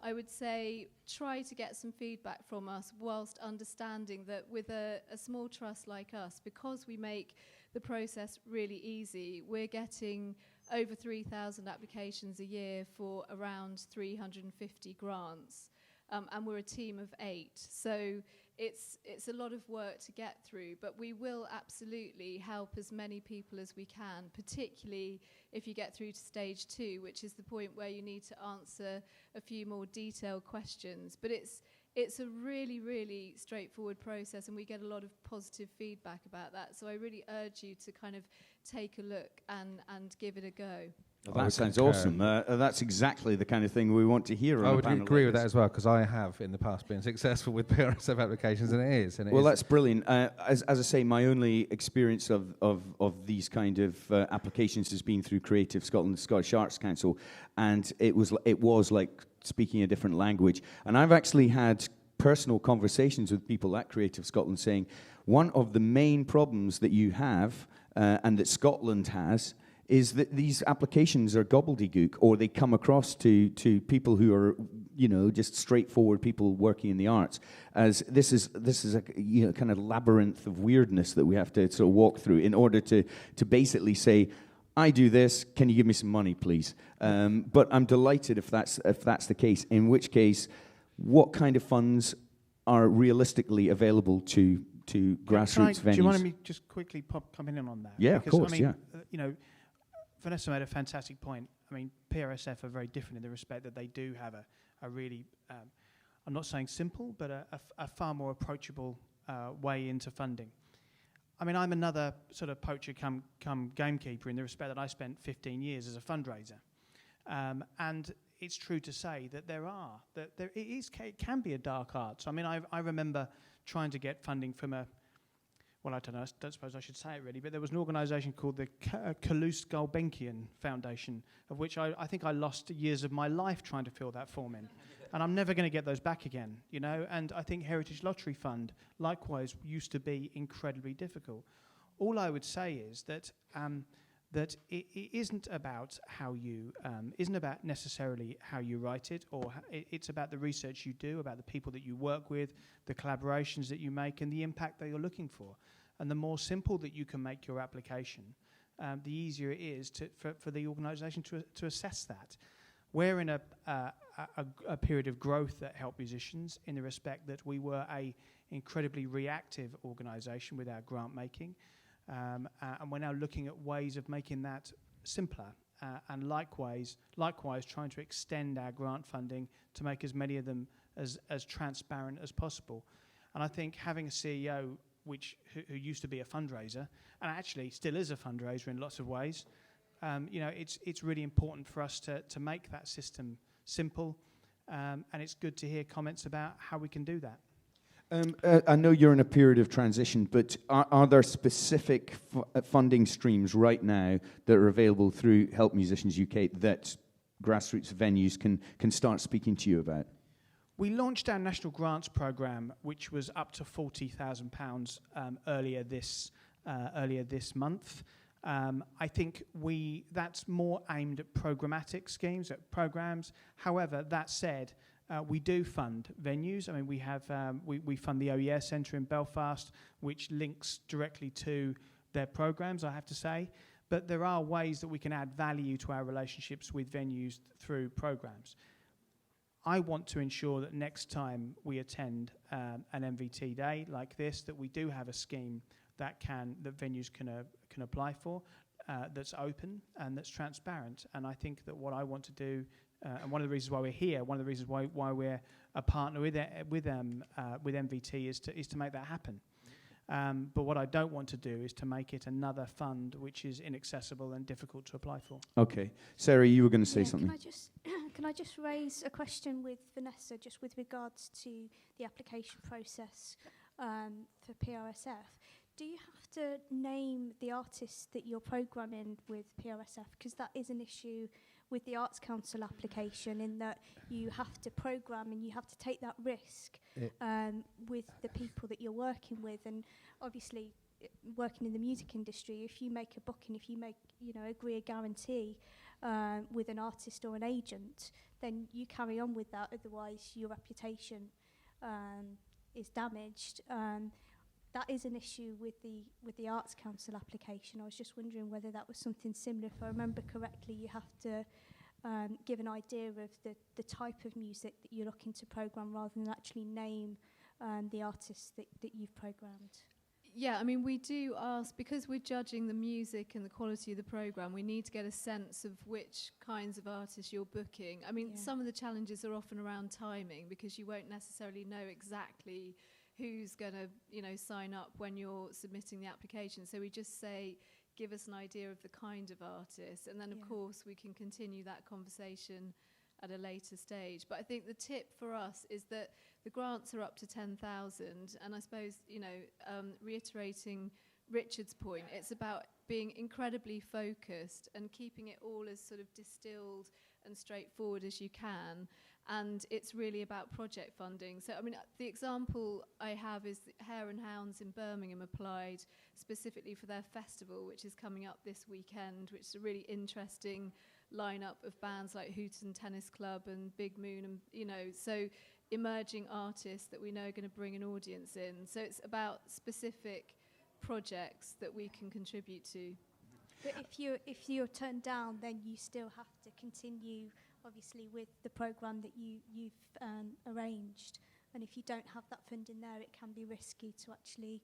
I would say try to get some feedback from us, whilst understanding that with a small trust like us, because we make the process really easy, we're getting over 3,000 applications a year for around 350 grants, and we're a team of 8. So it's a lot of work to get through, but we will absolutely help as many people as we can, particularly if you get through to stage 2, which is the point where you need to answer a few more detailed questions. But it's a really, really straightforward process, and we get a lot of positive feedback about that. So I really urge you to kind of take a look and give it a go. Well, that sounds awesome. That's exactly the kind of thing we want to hear on I a would panel agree like with this. that as well, because I have in the past been successful with PRSF applications, and it is. And Well, that's brilliant. As I say, my only experience of these kind of applications has been through Creative Scotland, the Scottish Arts Council, and it was like speaking a different language. And I've actually had personal conversations with people at Creative Scotland saying one of the main problems that you have and that Scotland has is that these applications are gobbledygook, or they come across to people who are, just straightforward people working in the arts, as this is a kind of labyrinth of weirdness that we have to sort of walk through in order to basically say, I do this, can you give me some money, please? But I'm delighted if that's the case, in which case, what kind of funds are realistically available to grassroots venues? Do you want me just quickly coming in on that? Yeah, because, of course, Vanessa made a fantastic point. I mean, PRSF are very different in the respect that they do have a really, I'm not saying simple, but a far more approachable way into funding. I mean, I'm another sort of poacher come gamekeeper in the respect that I spent 15 years as a fundraiser. And it's true to say that it can be a dark art. So, I mean, I remember trying to get funding from I don't suppose I should say it really, but there was an organisation called the Kalous Gulbenkian Foundation, of which I think I lost years of my life trying to fill that form in. And I'm never going to get those back again, And I think Heritage Lottery Fund, likewise, used to be incredibly difficult. All I would say is that it isn't about isn't about necessarily how you write it, or it's about the research you do, about the people that you work with, the collaborations that you make, and the impact that you're looking for. And the more simple that you can make your application, the easier it is for the organisation to assess that. We're in a period of growth at Help Musicians, in the respect that we were a incredibly reactive organisation with our grant making. And we're now looking at ways of making that simpler, and likewise trying to extend our grant funding to make as many of them as transparent as possible. And I think having a CEO who used to be a fundraiser, and actually still is a fundraiser in lots of ways, it's really important for us to make that system simple, and it's good to hear comments about how we can do that. I know you're in a period of transition, but are there specific funding streams right now that are available through Help Musicians UK that grassroots venues can start speaking to you about? We launched our national grants programme, which was up to £40,000 earlier this month. I think that's more aimed at programmatic schemes, at programmes. However, that said, we do fund venues. I mean, we have we fund the OES Centre in Belfast, which links directly to their programmes, I have to say. But there are ways that we can add value to our relationships with venues through programmes. I want to ensure that next time we attend an MVT day like this, that we do have a scheme that venues can apply for, that's open and that's transparent. And I think that what I want to do, and one of the reasons why we're here, one of the reasons why we're a partner with MVT is to make that happen. But what I don't want to do is to make it another fund which is inaccessible and difficult to apply for. Okay. Sarah, you were going to say something. Can I just raise a question with Vanessa, just with regards to the application process for PRSF? Do you have to name the artists that you're programming with PRSF? Because that is an issue with the Arts Council application, in that you have to program and you have to take that risk with the people that you're working with. And obviously, working in the music industry, if you make a booking, if you agree a guarantee with an artist or an agent, then you carry on with that. Otherwise, your reputation is damaged. That is an issue with the Arts Council application. I was just wondering whether that was something similar. If I remember correctly, you have to give an idea of the type of music that you're looking to programme, rather than actually name the artists that you've programmed. Yeah, I mean, we do ask, because we're judging the music and the quality of the programme, we need to get a sense of which kinds of artists you're booking. I mean, some of the challenges are often around timing, because you won't necessarily know exactly who's going to, sign up when you're submitting the application. So we just say, give us an idea of the kind of artist, and then of course we can continue that conversation at a later stage. But I think the tip for us is that the grants are up to 10,000, and I suppose, reiterating Richard's point, it's about being incredibly focused and keeping it all as sort of distilled and straightforward as you can. And it's really about project funding. So, I mean, the example I have is Hare and Hounds in Birmingham applied specifically for their festival, which is coming up this weekend, which is a really interesting lineup of bands like Hooton Tennis Club and Big Moon, and, so emerging artists that we know are going to bring an audience in. So it's about specific projects that we can contribute to. But if you're turned down, then you still have to continue, obviously, with the programme that you've arranged. And if you don't have that funding there, it can be risky to actually,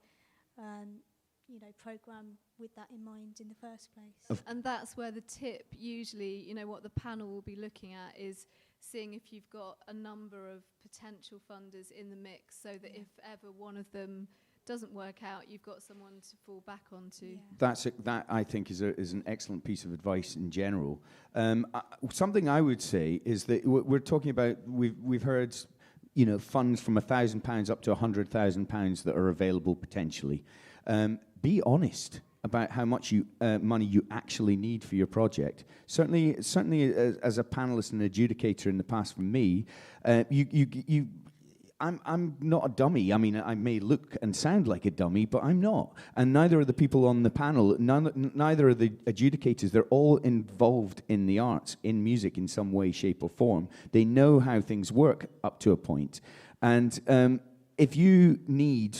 programme with that in mind in the first place. And that's where the tip, usually, what the panel will be looking at is seeing if you've got a number of potential funders in the mix, so that if ever one of them doesn't work out, you've got someone to fall back onto. That I think is an excellent piece of advice in general. Something I would say is that we're talking about, we've heard, funds from £1,000 up to £100,000 that are available potentially. Be honest about how much money you actually need for your project. Certainly as a panelist and adjudicator in the past for me, I'm not a dummy. I mean, I may look and sound like a dummy, but I'm not. And neither are the people on the panel, neither are the adjudicators. They're all involved in the arts, in music in some way, shape, or form. They know how things work up to a point. And if you need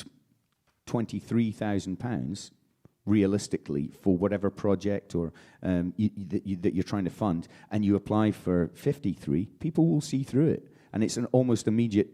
£23,000, realistically, for whatever project or that you're trying to fund, and you apply for 53, people will see through it. And it's an almost immediate,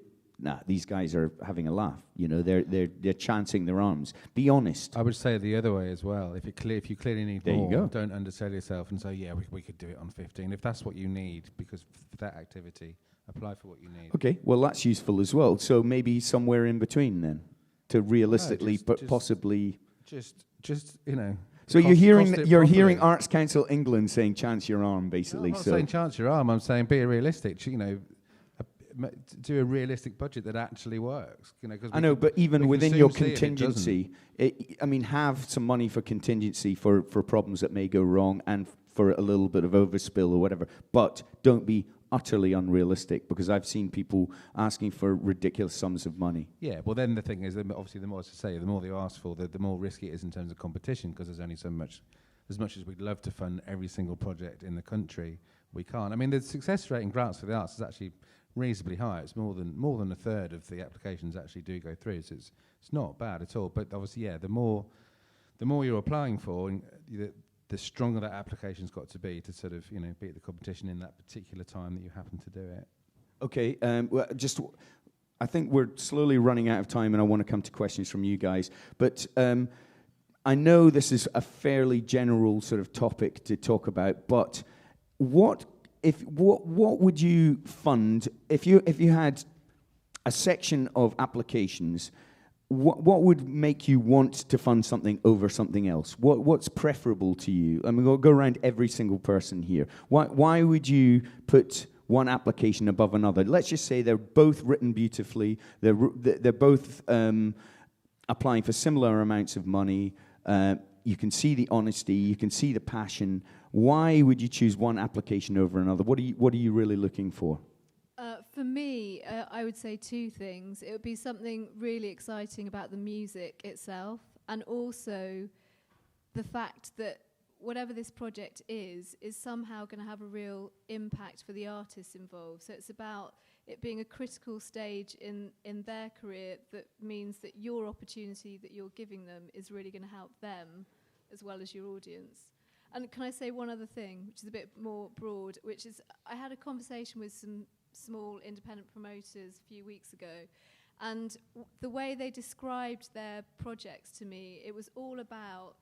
these guys are having a laugh. They're chancing their arms. Be honest. I would say the other way as well. If you clearly need there more, you go. Don't undersell yourself and say, we could do it on 15. If that's what you need, because for that activity, apply for what you need. Okay, well, that's useful as well. So maybe somewhere in between then, to realistically, possibly. Just. So you're hearing Arts Council England saying chance your arm, basically. No, I'm not saying chance your arm. I'm saying be realistic. do a realistic budget that actually works. You know, 'cause I know, but even within soon your see it contingency, have some money for contingency for problems that may go wrong and for a little bit of overspill or whatever. But don't be utterly unrealistic, because I've seen people asking for ridiculous sums of money. Yeah, well, then the thing is, obviously, the more, as I say, the more they ask for, the more risky it is in terms of competition, because there's only so much. As much as we'd love to fund every single project in the country, we can't. I mean, the success rate in grants for the arts is actually reasonably high. It's more than a third of the applications actually do go through, so it's not bad at all. But obviously, yeah, the more you're applying for, the stronger that application's got to be to sort of, you know, beat the competition in that particular time that you happen to do it. Okay, well, I think we're slowly running out of time, and I want to come to questions from you guys. But I know this is a fairly general sort of topic to talk about, but what would you fund if you had a section of applications? What would make you want to fund something over something else? What's preferable to you? I mean, we'll go around every single person here. Why would you put one application above another? Let's just say they're both written beautifully. They're both applying for similar amounts of money. You can see the honesty. You can see the passion. Why would you choose one application over another? What are you really looking for? For me, I would say two things. It would be something really exciting about the music itself, and also the fact that whatever this project is somehow going to have a real impact for the artists involved. So it's about it being a critical stage in their career that means that your opportunity that you're giving them is really going to help them as well as your audience. And can I say one other thing, which is a bit more broad, which is I had a conversation with some small independent promoters a few weeks ago, and the way they described their projects to me, it was all about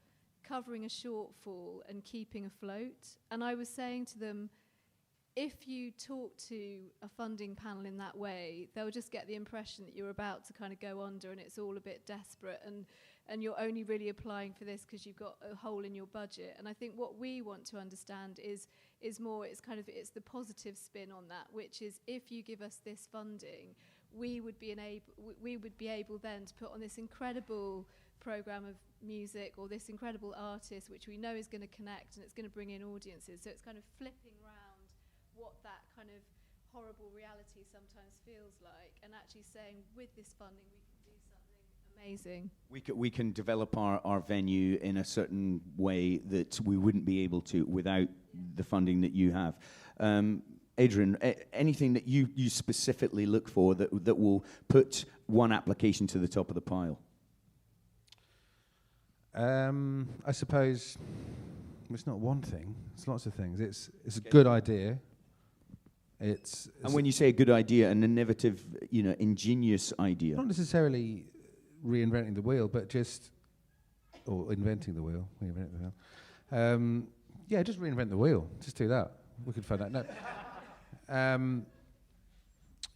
covering a shortfall and keeping afloat. And I was saying to them, if you talk to a funding panel in that way, they'll just get the impression that you're about to kind of go under and it's all a bit desperate and you're only really applying for this because you've got a hole in your budget. And I think what we want to understand is more, it's the positive spin on that, which is if you give us this funding, we would be able then to put on this incredible program of music or this incredible artist, which we know is going to connect and it's going to bring in audiences. So it's kind of flipping around what that kind of horrible reality sometimes feels like, and actually saying with this funding we can do something amazing. We can develop our venue in a certain way that we wouldn't be able to without the funding that you have. Adrian, anything that you specifically look for that will put one application to the top of the pile? I suppose it's not one thing. It's lots of things. It's a good idea. It's and when you say a good idea, an innovative, ingenious idea. Not necessarily reinventing the wheel, but just inventing the wheel. Yeah, just reinvent the wheel. Just do that. We could find that. No.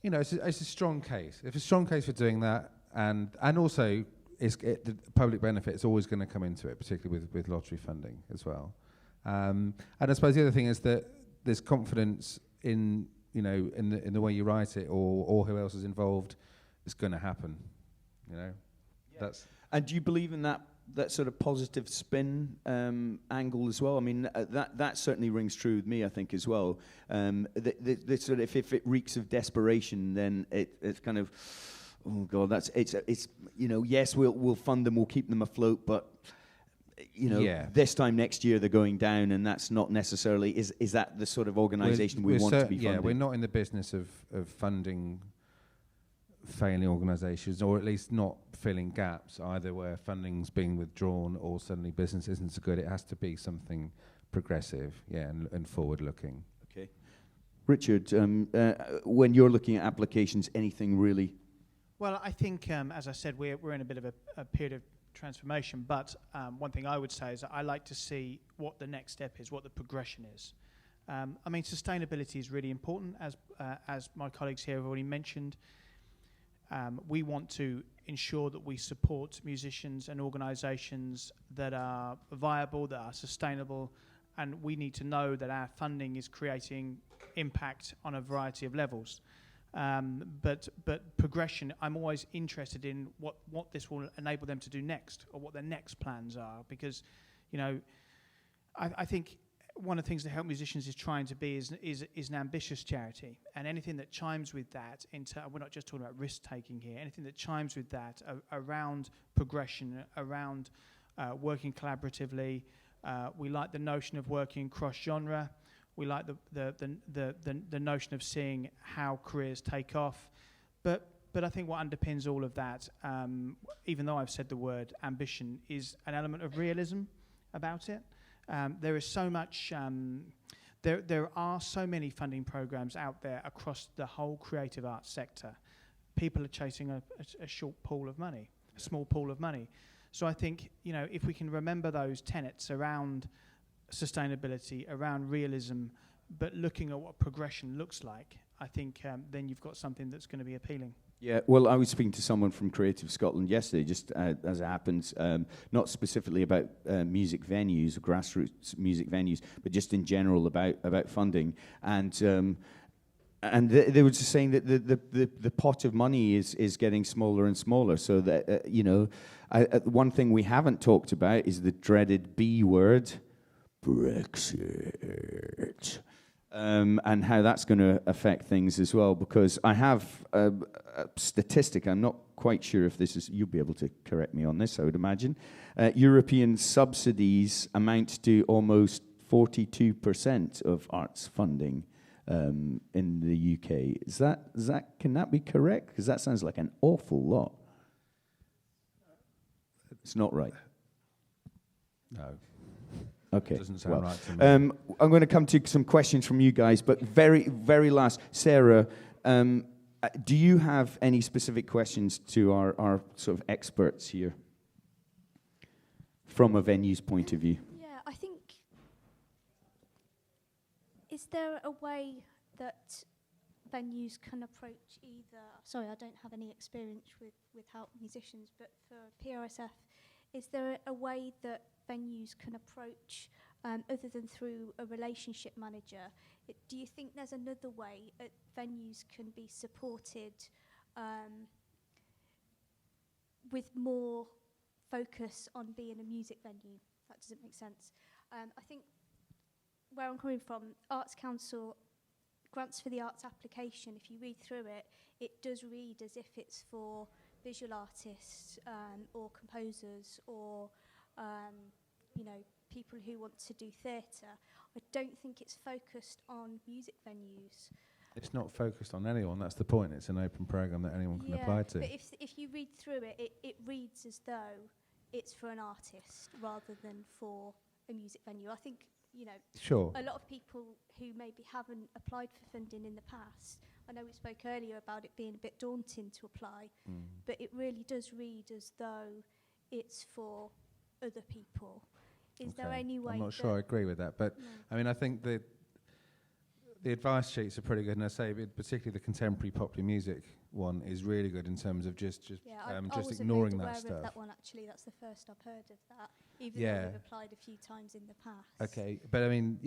It's a strong case. If a strong case for doing that, and also the public benefit is always going to come into it, particularly with lottery funding as well. And I suppose the other thing is that there's confidence in the way you write it or who else is involved. It's going to happen. Yeah. And do you believe in that sort of positive spin angle as well? I mean, that certainly rings true with me, I think, as well. The sort of, if it reeks of desperation, then it's kind of, oh God, it's yes, we'll fund them, we'll keep them afloat, but this time next year they're going down, and that's not necessarily is that the sort of organisation we want to be funding? Yeah, we're not in the business of funding failing organisations, or at least not filling gaps, either where funding's being withdrawn or suddenly business isn't so good. It has to be something progressive, and forward-looking. Okay. Richard, when you're looking at applications, anything really? Well, I think, as I said, we're in a bit of a period of transformation, but one thing I would say is that I like to see what the next step is, what the progression is. I mean, sustainability is really important, as my colleagues here have already mentioned. We want to ensure that we support musicians and organisations that are viable, that are sustainable, and we need to know that our funding is creating impact on a variety of levels. But progression, I'm always interested in what this will enable them to do next, or what their next plans are, because, you know, I think one of the things that Help Musicians is trying to be is an ambitious charity, and anything that chimes with that, we're not just talking about risk taking here, anything that chimes with that around progression, around working collaboratively. We like the notion of working cross genre. We like the notion of seeing how careers take off, but I think what underpins all of that, even though I've said the word ambition, is an element of realism about it. There is so much. There are so many funding programs out there across the whole creative arts sector. People are chasing a short pool of money, a small pool of money. So I think, you know, if we can remember those tenets around sustainability, around realism, but looking at what progression looks like, I think then you've got something that's going to be appealing. Yeah, well, I was speaking to someone from Creative Scotland yesterday, just as it happens, not specifically about music venues, grassroots music venues, but just in general about funding. And they were just saying that the pot of money is getting smaller and smaller. So that, you know, one thing we haven't talked about is the dreaded B word, Brexit. And how that's going to affect things as well, because I have a statistic, I'm not quite sure if this is, you'll be able to correct me on this, I would imagine. European subsidies amount to almost 42% of arts funding in the UK. Can that be correct? Because that sounds like an awful lot. It's not right. No. Okay. Doesn't sound right to me. I'm going to come to some questions from you guys, but very, very last, Sarah, do you have any specific questions to our sort of experts here from a venue's point of view? Yeah, I think, is there a way that venues can approach either, sorry, I don't have any experience with Help Musicians, but for PRSF, is there a way that venues can approach, other than through a relationship manager? Do you think there's another way venues can be supported with more focus on being a music venue? That doesn't make sense. I think where I'm coming from, Arts Council, grants for the arts application, if you read through it, it does read as if it's for visual artists or composers or you know, people who want to do theatre. I don't think it's focused on music venues. It's not focused on anyone, that's the point. It's an open programme that anyone can apply to. But if you read through it, it reads as though it's for an artist rather than for a music venue. I think, you know, sure, a lot of people who maybe haven't applied for funding in the past, I know we spoke earlier about it being a bit daunting to apply, but it really does read as though it's for other people. Is there any way? I'm not sure I agree with that, but I mean, I think the advice sheets are pretty good, and I say particularly the contemporary popular music one is really good in terms of just ignoring that stuff. Of that one, actually, that's the first I've heard of that. Even though we've applied a few times in the past. Okay, but I mean,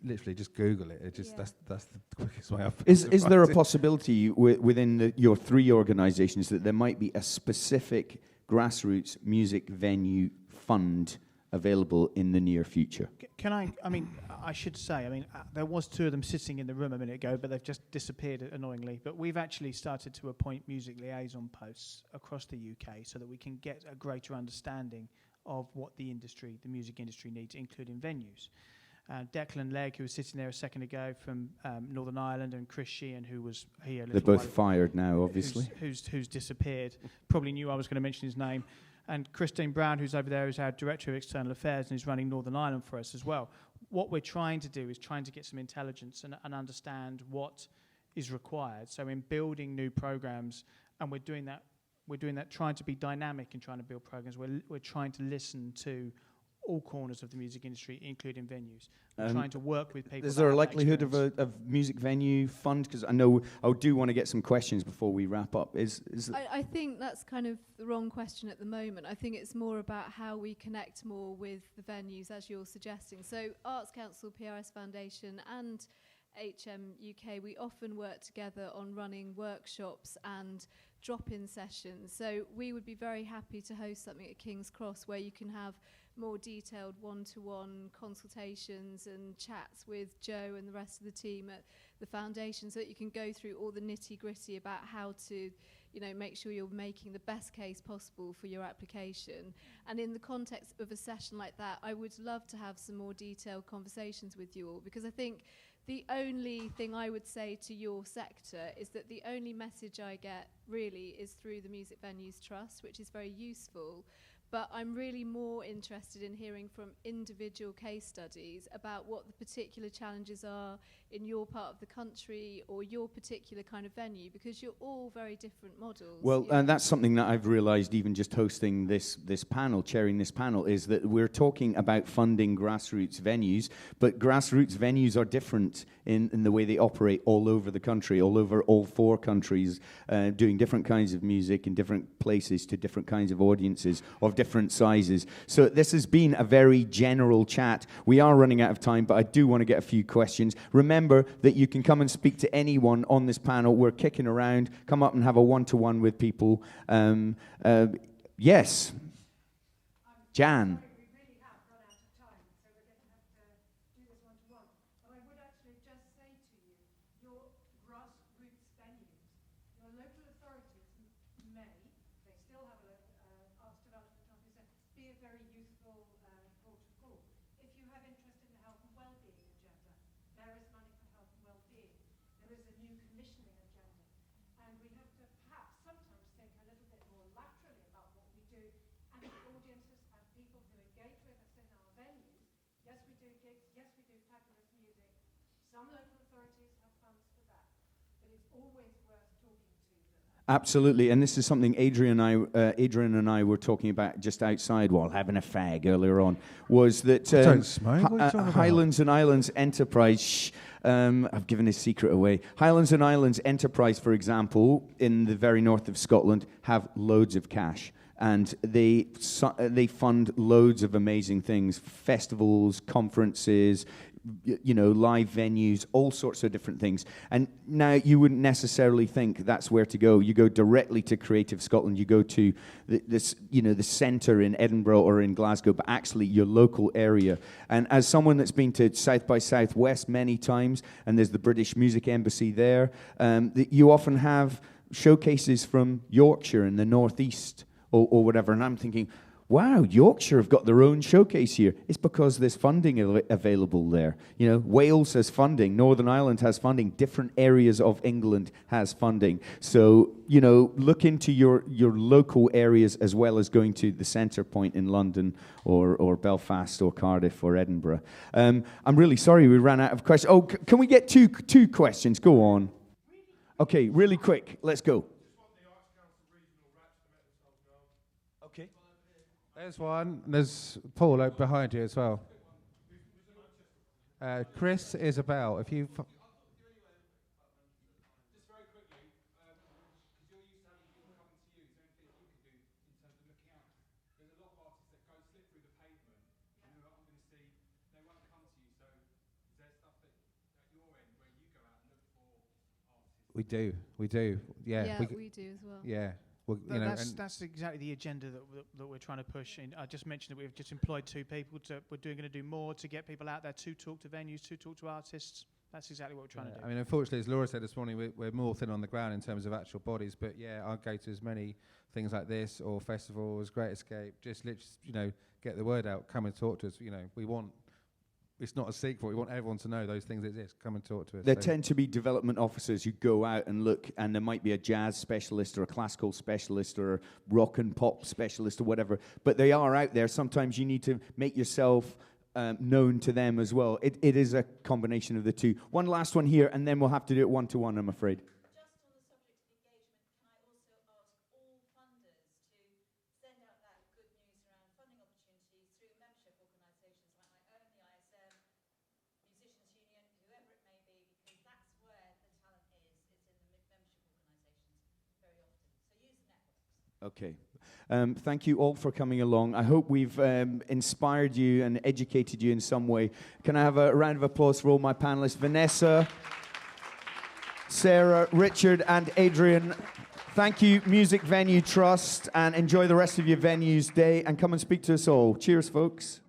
literally, just Google it. That's the quickest way. Is there a possibility within your three organisations that there might be a specific grassroots music venue fund available in the near future? I should say, there was two of them sitting in the room a minute ago, but they've just disappeared annoyingly. But we've actually started to appoint music liaison posts across the UK so that we can get a greater understanding of what the music industry needs, including venues. Declan Legg, who was sitting there a second ago from Northern Ireland, and Chris Sheehan, who was here. They're both fired now, obviously. Who's disappeared. Probably knew I was going to mention his name. And Christine Brown, who's over there, is our Director of External Affairs and is running Northern Ireland for us as well. What we're trying to do is trying to get some intelligence and understand what is required. So in building new programs, and we're doing that, trying to be dynamic and trying to build programs. We're trying to listen to all corners of the music industry, including venues. We're trying to work with people. Is there a likelihood of a music venue fund? Because I know I do want to get some questions before we wrap up. I think that's kind of the wrong question at the moment. I think it's more about how we connect more with the venues, as you're suggesting. So Arts Council, PRS Foundation, and HMUK, we often work together on running workshops and drop-in sessions. So we would be very happy to host something at King's Cross where you can have more detailed one-to-one consultations and chats with Joe and the rest of the team at the foundation, so that you can go through all the nitty-gritty about how to, you know, make sure you're making the best case possible for your application. And in the context of a session like that, I would love to have some more detailed conversations with you all, because I think the only thing I would say to your sector is that the only message I get really is through the Music Venues Trust, which is very useful. But I'm really more interested in hearing from individual case studies about what the particular challenges are in your part of the country or your particular kind of venue, because you're all very different models. Well, and that's something that I've realized even just hosting this panel, chairing this panel, is that we're talking about funding grassroots venues, but grassroots venues are different in the way they operate all over the country, all over all 4 countries, doing different kinds of music in different places to different kinds of audiences of different sizes. So this has been a very general chat. We are running out of time, but I do want to get a few questions. Remember that you can come and speak to anyone on this panel. We're kicking around. Come up and have a one-to-one with people. Yes. Jan. Absolutely, and this is something Adrian and I were talking about just outside while having a fag earlier on, was that Don't smoke. What are you talking about? Highlands and Islands Enterprise, I've given his secret away. Highlands and Islands Enterprise, for example, in the very north of Scotland, have loads of cash. And they fund loads of amazing things, festivals, conferences, you know, live venues, all sorts of different things. And now you wouldn't necessarily think that's where to go. You go directly to Creative Scotland. You go to the centre in Edinburgh or in Glasgow, but actually your local area. And as someone that's been to South by Southwest many times, and there's the British Music Embassy there, you often have showcases from Yorkshire in the northeast or whatever. And I'm thinking, wow, Yorkshire have got their own showcase here. It's because there's funding available there. You know, Wales has funding, Northern Ireland has funding, different areas of England has funding. So, you know, look into your local areas as well as going to the centre point in London or Belfast or Cardiff or Edinburgh. I'm really sorry we ran out of questions. Oh, can we get two questions? Go on. Okay, really quick. Let's go. Okay. There's one. There's Paul behind you as well. Chris is about. If you. Just very quickly, because you're used to having people coming to you, is there anything you can do in terms of looking out? There's a lot of artists that go slip through the pavement, and who I'm going to see, they won't come to you. So is there stuff that at your end where you go out and look for artists? We do. Yeah. We do as well. Yeah. Well, That's exactly the agenda that we're trying to push. I just mentioned that we've just employed 2 people. We're going to do more to get people out there to talk to venues, to talk to artists. That's exactly what we're trying to do. I mean, unfortunately, as Laura said this morning, we're more thin on the ground in terms of actual bodies. But yeah, I'll go to as many things like this or festivals, Great Escape. Just literally, get the word out. Come and talk to us. We want. It's not a secret. We want everyone to know those things exist. Come and talk to us. There tend to be development officers who go out and look, and there might be a jazz specialist or a classical specialist or a rock and pop specialist or whatever, but they are out there. Sometimes you need to make yourself known to them as well. It is a combination of the two. One last one here, and then we'll have to do it one-to-one, I'm afraid. Okay. Thank you all for coming along. I hope we've inspired you and educated you in some way. Can I have a round of applause for all my panelists? Vanessa, Sarah, Richard, and Adrian. Thank you, Music Venue Trust, and enjoy the rest of your venues day, and come and speak to us all. Cheers, folks.